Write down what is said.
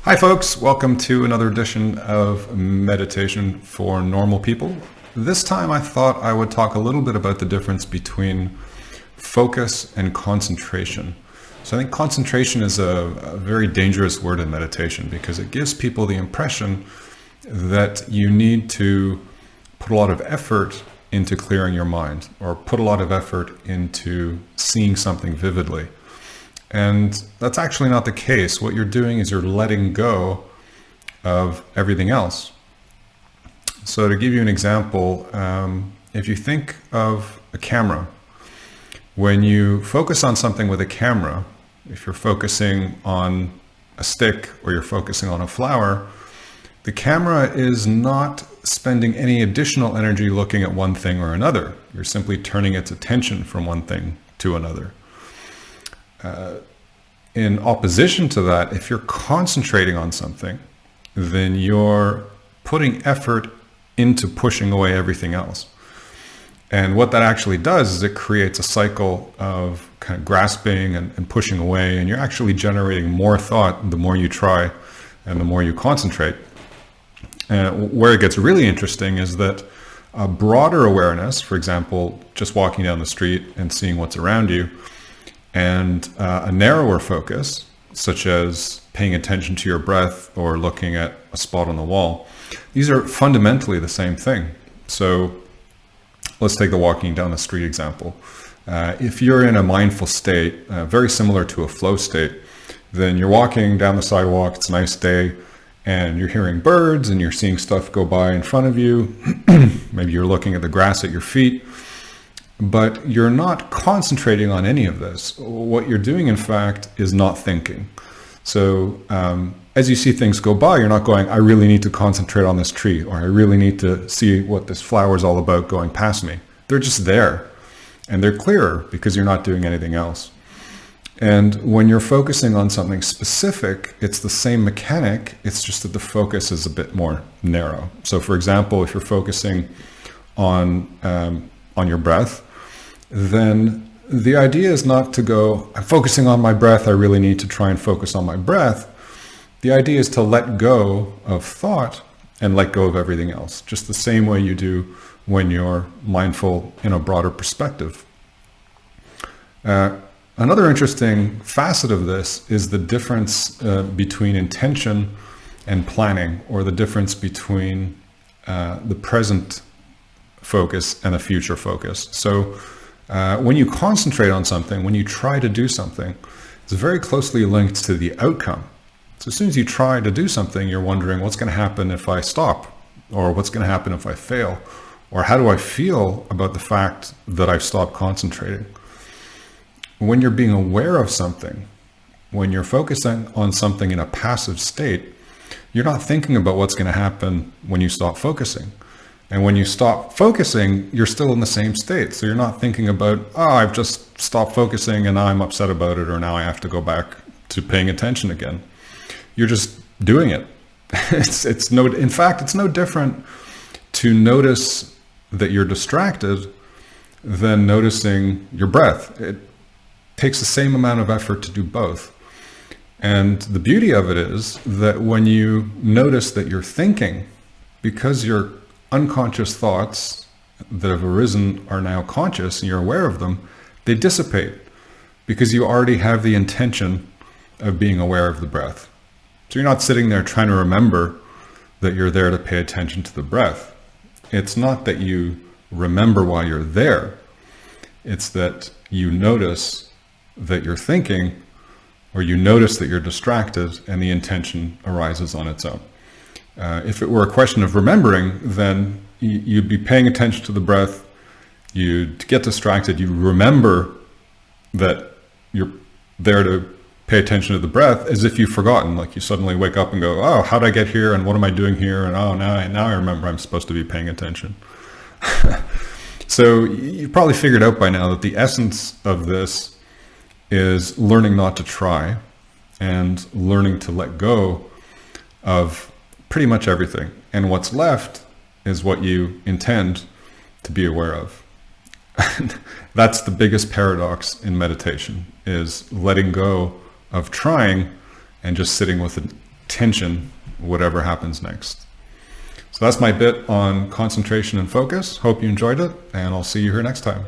Hi folks, welcome to another edition of Meditation for Normal People. This time I thought I would talk a little bit about the difference between focus and concentration. So I think concentration is a very dangerous word in meditation because it gives people the impression that you need to put a lot of effort into clearing your mind or put a lot of effort into seeing something vividly. And that's actually not the case. What you're doing is you're letting go of everything else. So to give you an example, if you think of a camera, when you focus on something with a camera, if you're focusing on a stick or you're focusing on a flower, the camera is not spending any additional energy looking at one thing or another. You're simply turning its attention from one thing to another. In opposition to that, if you're concentrating on something, then you're putting effort into pushing away everything else. And what that actually does is it creates a cycle of kind of grasping and pushing away, and you're actually generating more thought the more you try and the more you concentrate. Where it gets really interesting is that a broader awareness, for example, just walking down the street and seeing what's around you, and a narrower focus, such as paying attention to your breath or looking at a spot on the wall, these are fundamentally the same thing. So let's take the walking down the street example. If you're in a mindful state, very similar to a flow state, then you're walking down the sidewalk, it's a nice day, and you're hearing birds and you're seeing stuff go by in front of you. Maybe you're looking at the grass at your feet. But you're not concentrating on any of this. What you're doing, in fact, is not thinking. So as you see things go by, you're not going, I really need to concentrate on this tree, or I really need to see what this flower is all about going past me. They're just there. And they're clearer because you're not doing anything else. And when you're focusing on something specific, it's the same mechanic. It's just that the focus is a bit more narrow. So for example, if you're focusing on your breath, then the idea is not to go, I'm focusing on my breath, I really need to try and focus on my breath. The idea is to let go of thought and let go of everything else, just the same way you do when you're mindful in a broader perspective. Another interesting facet of this is the difference between intention and planning, or the difference between the present focus and a future focus. So when you concentrate on something, when you try to do something, it's very closely linked to the outcome. So as soon as you try to do something, you're wondering what's going to happen if I stop, or what's going to happen if I fail, or how do I feel about the fact that I've stopped concentrating. When you're being aware of something, when you're focusing on something in a passive state, you're not thinking about what's going to happen when you stop focusing. And when you stop focusing, you're still in the same state. So you're not thinking about, oh, I've just stopped focusing and now I'm upset about it, or now I have to go back to paying attention again. You're just doing it. In fact, it's no different to notice that you're distracted than noticing your breath. It takes the same amount of effort to do both. And the beauty of it is that when you notice that you're thinking, because your unconscious thoughts that have arisen are now conscious and you're aware of them, they dissipate because you already have the intention of being aware of the breath. So you're not sitting there trying to remember that you're there to pay attention to the breath. It's not that you remember while you're there. It's that you notice that you're thinking, or you notice that you're distracted, and the intention arises on its own. If it were a question of remembering, then you'd be paying attention to the breath, you'd get distracted, you remember that you're there to pay attention to the breath as if you've forgotten. Like you suddenly wake up and go, oh, how'd I get here, and what am I doing here, and oh, now I remember I'm supposed to be paying attention. So you've probably figured out by now that the essence of this is learning not to try and learning to let go of pretty much everything. And what's left is what you intend to be aware of. That's the biggest paradox in meditation, is letting go of trying and just sitting with tension, whatever happens next. So that's my bit on concentration and focus. Hope you enjoyed it, and I'll see you here next time.